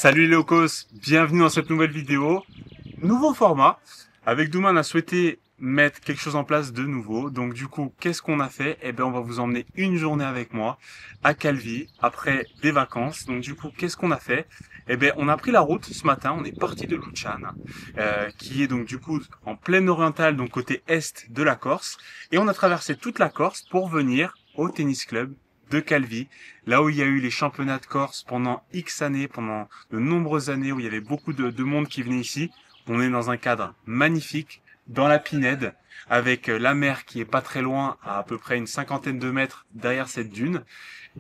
Salut les locos, bienvenue dans cette nouvelle vidéo. Nouveau format. Avec Douma, on a souhaité mettre quelque chose en place de nouveau. Donc du coup, qu'est-ce qu'on a fait? Eh bien, on va vous emmener une journée avec moi à Calvi après des vacances. Donc du coup, qu'est-ce qu'on a fait? Eh bien, on a pris la route ce matin. On est parti de Luciane, qui est donc du coup en plaine orientale, donc côté est de la Corse. Et on a traversé toute la Corse pour venir au tennis club de Calvi, là où il y a eu les championnats de Corse pendant X années, pendant de nombreuses années, où il y avait beaucoup de monde qui venait ici. On est dans un cadre magnifique, dans la Pinède, avec la mer qui est pas très loin, à peu près une cinquantaine de mètres derrière cette dune.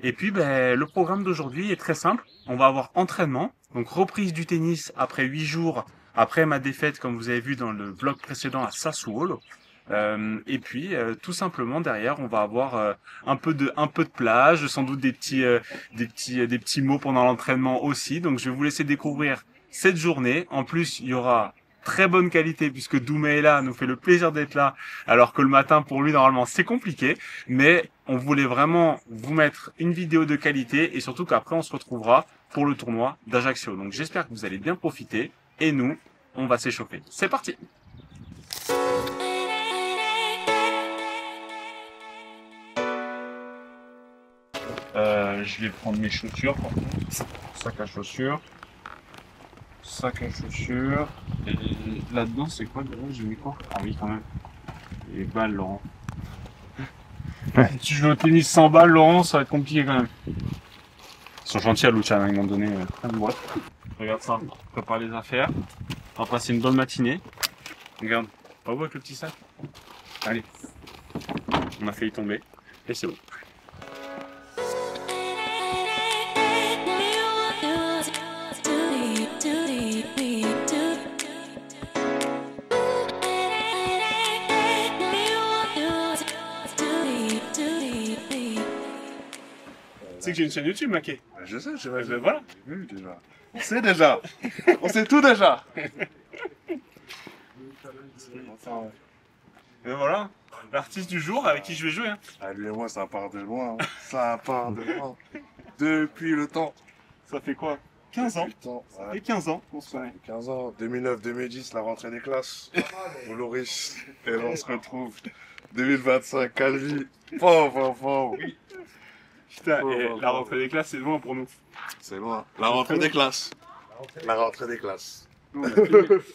Et puis, le programme d'aujourd'hui est très simple. On va avoir entraînement, donc reprise du tennis après 8 jours, après ma défaite, comme vous avez vu dans le vlog précédent à Sassuolo. Et puis, tout simplement derrière, on va avoir un peu de plage, sans doute des petits mots pendant l'entraînement aussi. Donc, je vais vous laisser découvrir cette journée. En plus, il y aura très bonne qualité puisque Douma est là, nous fait le plaisir d'être là, alors que le matin pour lui normalement c'est compliqué. Mais on voulait vraiment vous mettre une vidéo de qualité et surtout qu'après on se retrouvera pour le tournoi d'Ajaccio. Donc, j'espère que vous allez bien profiter et nous, on va s'échauffer. C'est parti! Je vais prendre mes chaussures par contre. Sac à chaussures. Sac à chaussures. Et là-dedans, c'est quoi déjà? J'ai mis quoi? Ah oui, quand même. Les balles, Laurent. Si tu joues au tennis sans balles, Laurent, ça va être compliqué quand même. Ils sont gentils à Luciane, ils m'ont donné plein de boîtes. Regarde ça, on prépare les affaires. On va passer une bonne matinée. Regarde, pas beau avec le petit sac? Allez. On a failli tomber. Et c'est bon. Tu sais que j'ai une chaîne YouTube, Maquet. Je sais, Voilà. J'ai vu déjà. On sait déjà. On sait tout déjà. Et voilà, l'artiste du jour avec qui je vais jouer. Hein. Ah, lui et moi, ça part de loin. Hein. Ça part de loin. Depuis le temps. Ça fait quoi? 15 ans. Depuis le temps. Ça fait 15 ans qu'on se connaît. 15 ans. 2009-2010, la rentrée des classes. Au Loris. Et là, on se retrouve. 2025, Calvi. Pom. Putain, et la rentrée des classes, c'est loin pour nous. C'est loin. La rentrée des classes. La rentrée des classes. Nous,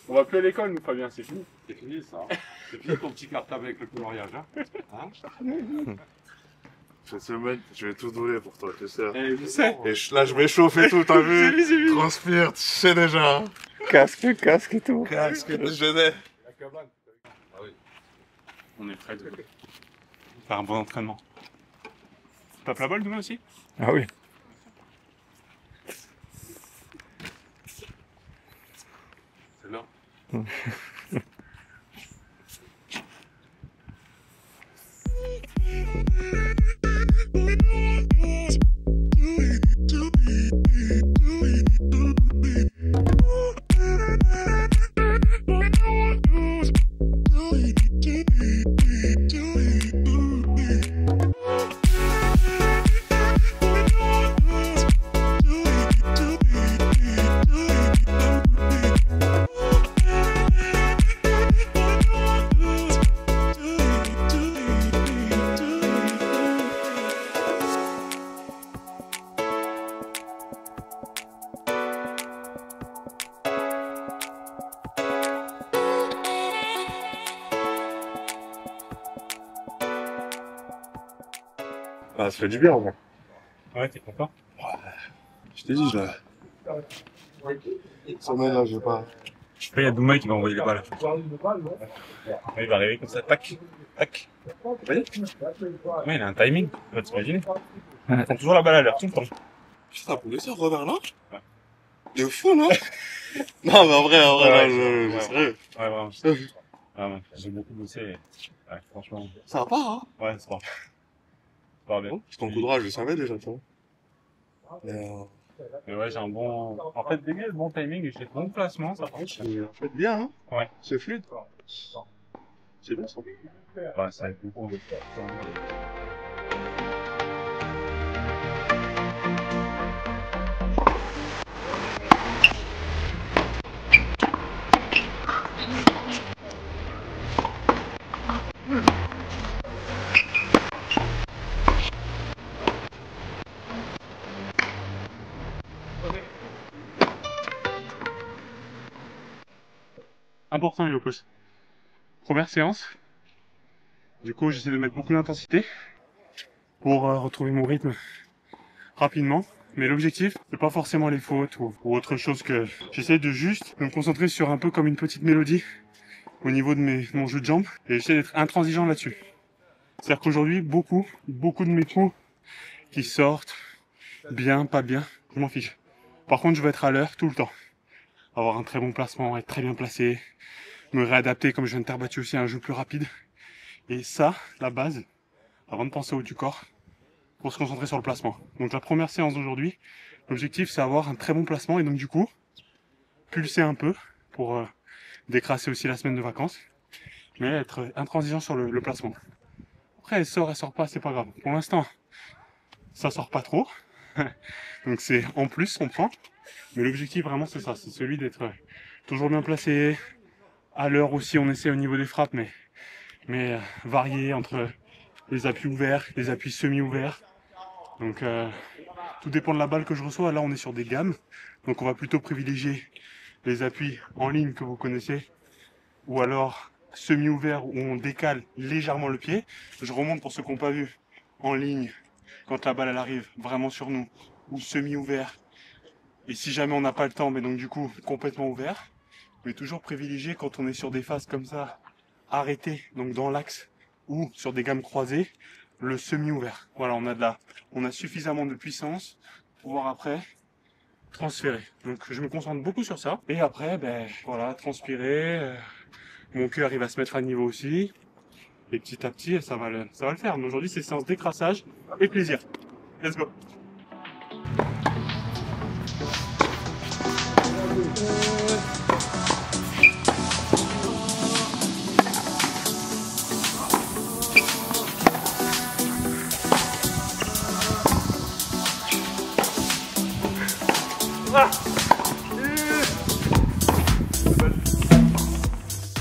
on va plus à l'école, nous, Fabien, c'est fini. C'est fini ça. C'est fini ton petit cartable avec le coloriage. Hein. Cette semaine, je vais tout donner pour toi, tu sais. Et je sais. Et là, je m'échauffe et tout, t'as vu? J'ai vu. Transpire, tu sais déjà. Hein. Casque et tout. Casque, je l'ai. La cabane. Ah oui. On est prêts de faire un bon entraînement. Tape la balle, Douma, aussi? Ah oui. C'est là. Ah, ça fait du bien, en vrai. Ouais, t'es content? Je t'ai dit, là. Cette semaine-là, je vais pas. Je sais pas, il y a Douma qui va envoyer les balles. Il va arriver comme ça, tac, tac. Ouais, il a un timing, tu vas t'imaginer. Il prend toujours la balle à l'heure, tout le temps. Putain, pour laisser un revers là? De fou, non? Non, mais en vrai, là, je sérieux. Ouais, vraiment. Vraiment, j'ai beaucoup bossé. Ouais, franchement. Ça va pas, hein? Ouais, c'est pas. C'est pas bien. Parce ton coup droit, je le savais déjà, tu vois. Mais ouais, j'ai un bon. En fait, dès que j'ai le bon timing et j'ai le bon placement, ça marche. En fait, bien, hein? Ouais. C'est fluide. C'est bien ça. Ouais, ça va être beaucoup. important les locos. Première séance. Du coup, j'essaie de mettre beaucoup d'intensité pour retrouver mon rythme rapidement. Mais l'objectif, c'est pas forcément les fautes ou autre chose que j'essaie de juste me concentrer sur un peu comme une petite mélodie au niveau de mon jeu de jambes et j'essaie d'être intransigeant là-dessus. C'est-à-dire qu'aujourd'hui, beaucoup de mes coups qui sortent bien, pas bien, je m'en fiche. Par contre, je veux être à l'heure tout le temps. Avoir un très bon placement, être très bien placé, me réadapter comme je viens de terre battue aussi à un jeu plus rapide. Et ça, la base, avant de penser au haut du corps, pour se concentrer sur le placement. Donc la première séance d'aujourd'hui, l'objectif c'est avoir un très bon placement et donc du coup, pulser un peu pour décrasser aussi la semaine de vacances, mais être intransigeant sur le placement. Après elle sort pas, c'est pas grave. Pour l'instant, ça sort pas trop, donc c'est en plus on prend, mais l'objectif vraiment c'est ça, c'est celui d'être toujours bien placé, à l'heure aussi on essaie au niveau des frappes, mais varié entre les appuis ouverts, les appuis semi-ouverts. Donc tout dépend de la balle que je reçois. Là on est sur des gammes, donc on va plutôt privilégier les appuis en ligne que vous connaissez, ou alors semi-ouvert où on décale légèrement le pied. Je remonte pour ceux qui n'ont pas vu en ligne quand la balle elle arrive vraiment sur nous, ou semi-ouvert. Et si jamais on n'a pas le temps, mais donc du coup complètement ouvert. Mais toujours privilégier quand on est sur des phases comme ça, arrêtées, donc dans l'axe ou sur des gammes croisées, le semi-ouvert. Voilà, on a suffisamment de puissance pour pouvoir après transférer. Donc je me concentre beaucoup sur ça. Et après, ben voilà, transpirer. Mon cœur il va se mettre à niveau aussi. Et petit à petit, ça va le faire. Mais aujourd'hui, c'est séance d'écrassage et plaisir. Let's go.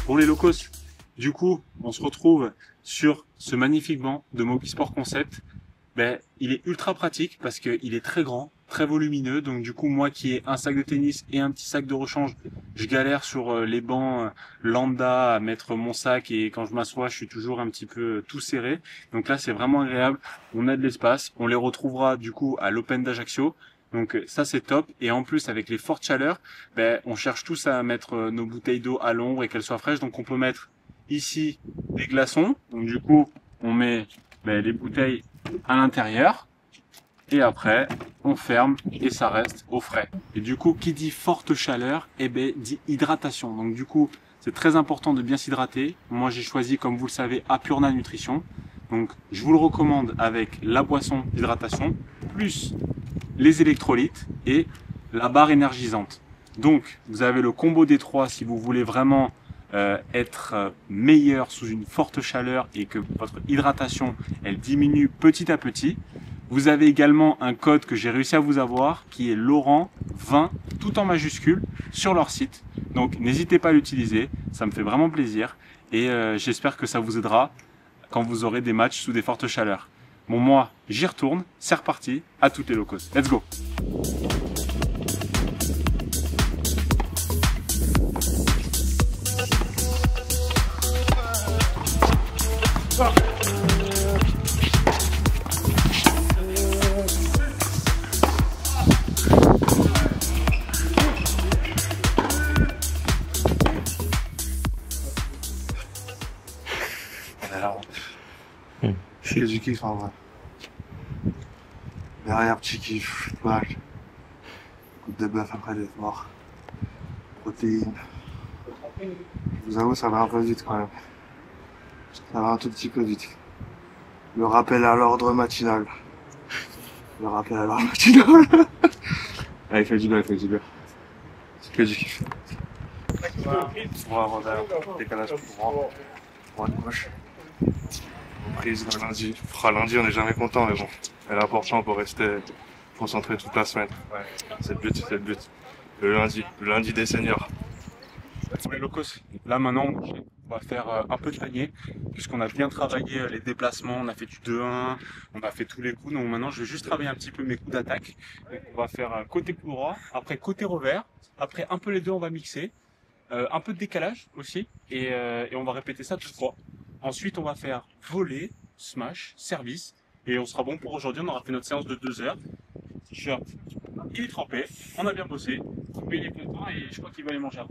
Bon les locos, du coup, on se retrouve sur ce magnifique banc de Moby Sport Concept. Ben, il est ultra pratique parce qu'il est très grand, très volumineux. Donc du coup, moi qui ai un sac de tennis et un petit sac de rechange, je galère sur les bancs lambda à mettre mon sac et quand je m'assois, je suis toujours un petit peu tout serré. Donc là, c'est vraiment agréable. On a de l'espace. On les retrouvera du coup à l'Open d'Ajaccio. Donc ça c'est top, et en plus avec les fortes chaleurs, ben, on cherche tous à mettre nos bouteilles d'eau à l'ombre et qu'elles soient fraîches, donc on peut mettre ici des glaçons, donc du coup on met les bouteilles à l'intérieur, et après on ferme et ça reste au frais. Et du coup qui dit forte chaleur, dit hydratation, donc du coup c'est très important de bien s'hydrater. Moi j'ai choisi, comme vous le savez, Apurna Nutrition, donc je vous le recommande avec la boisson d'hydratation, plus les électrolytes et la barre énergisante. Donc vous avez le combo des trois si vous voulez vraiment être meilleur sous une forte chaleur et que votre hydratation elle diminue petit à petit. Vous avez également un code que j'ai réussi à vous avoir qui est Laurent20 tout en majuscule sur leur site. Donc n'hésitez pas à l'utiliser, ça me fait vraiment plaisir et j'espère que ça vous aidera quand vous aurez des matchs sous des fortes chaleurs. Bon, moi, j'y retourne, c'est reparti, à toutes les locos. Let's go! C'est que du kiff en vrai. Derrière, petit kiff, mal. Coup de bœuf après l'effort. Protéines. Je vous avoue, ça va un peu vite quand même. Ça va un tout petit peu vite. Le rappel à l'ordre matinal. Le rappel à l'ordre matinal. Ah, il fait du bien, il fait du bien. C'est que du kiff. On va avoir un décalage pour grand. Droite, gauche. Prise le lundi. Lundi, on n'est jamais content, mais bon. Elle est importante pour rester concentré toute la semaine. Ouais. C'est le but, c'est le but. Le lundi des seniors. Les locos, là maintenant, on va faire un peu de panier, puisqu'on a bien travaillé les déplacements, on a fait du 2-1, on a fait tous les coups. Donc maintenant, je vais juste travailler un petit peu mes coups d'attaque. On va faire côté coup droit, après côté revers, après un peu les deux, on va mixer. un peu de décalage aussi, et on va répéter ça 2 fois. Ensuite, on va faire volley, smash, service, et on sera bon pour aujourd'hui. On aura fait notre séance de 2 heures. T-shirt, il est trempé, on a bien bossé, mais il est content et je crois qu'il va aller manger avant.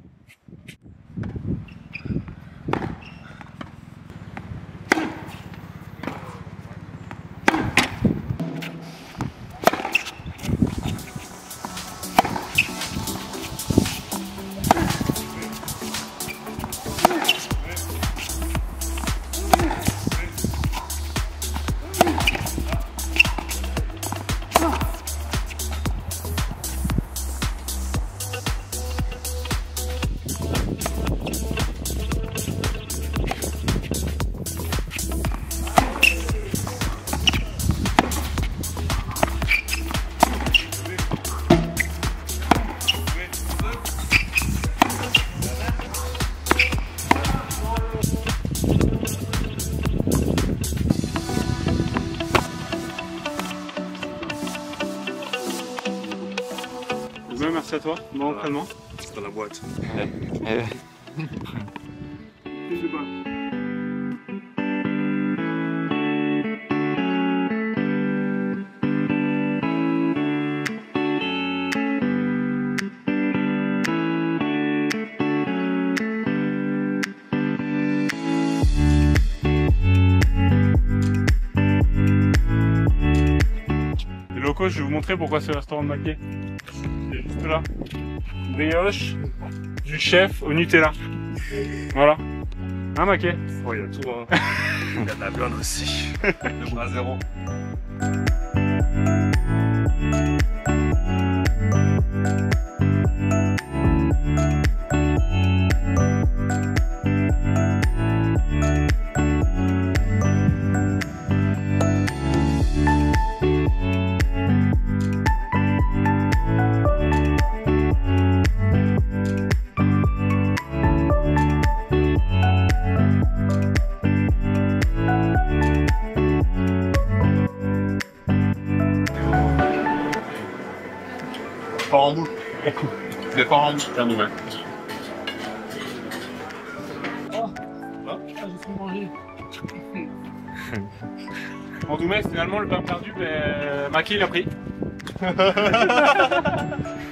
Merci à toi, bon entraînement. C'est dans la boîte. Les locaux, je vais vous montrer pourquoi c'est le restaurant de Maquet. C'est juste là. Brioche du chef au Nutella. Voilà. Hein, Maquet? Oh, il y a tout, hein. Il y a de la viande aussi. Le bras zéro. Pas en boule. C'est pas en boule, c'est un nouvel. Oh, j'ai fait manger. Bon, Doumé, finalement, le pain perdu, Maquet, il a pris.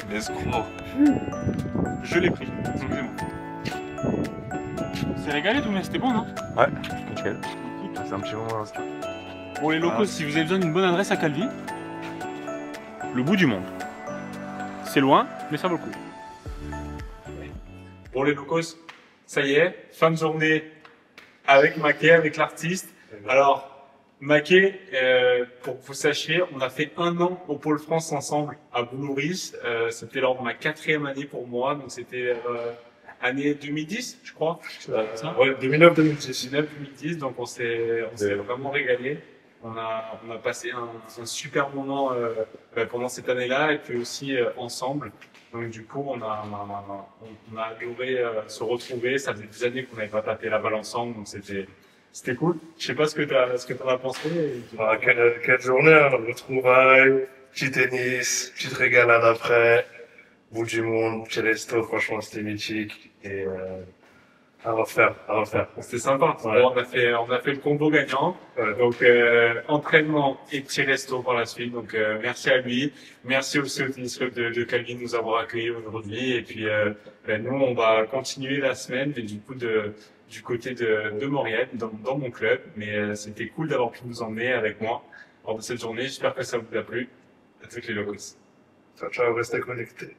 L'escroc. Je l'ai pris, excusez-moi. C'est régalé, Doumé, c'était bon, non? Ouais, nickel. C'est un petit moment ça. Pour les locaux, si vous avez besoin d'une bonne adresse à Calvi, le bout du monde. C'est loin, mais ça vaut le coup. Pour les locaux, ça y est, fin de journée avec Maquet, avec l'artiste. Alors, Maquet, pour que vous sachiez, on a fait 1 an au Pôle France ensemble à Boulouris. C'était lors de ma 4e année pour moi, donc c'était année 2010, je crois. Ouais, 2009-2010. 2009-2010, donc on s'est vraiment régalé. On a passé un super moment pendant cette année-là et puis aussi ensemble. Donc du coup, on a adoré se retrouver. Ça faisait des années qu'on n'avait pas tapé la balle ensemble, donc c'était cool. Je sais pas ce que t'en as pensé. Ah, quelle journée, hein, retrouvailles, petit tennis, petite régalade après, bout du monde, petit resto, franchement c'était mythique et à refaire. C'était sympa. Ouais. Bon, on a fait le combo gagnant. Ouais. Donc entraînement et petit resto par la suite. Donc merci à lui. Merci aussi au tennis club de Calvi de nous avoir accueillis aujourd'hui. Et puis nous on va continuer la semaine et du coup du côté de Maurienne dans mon club. Mais c'était cool d'avoir pu vous emmener avec moi lors de cette journée. J'espère que ça vous a plu. À toutes les locaux. Ciao, restez connectés.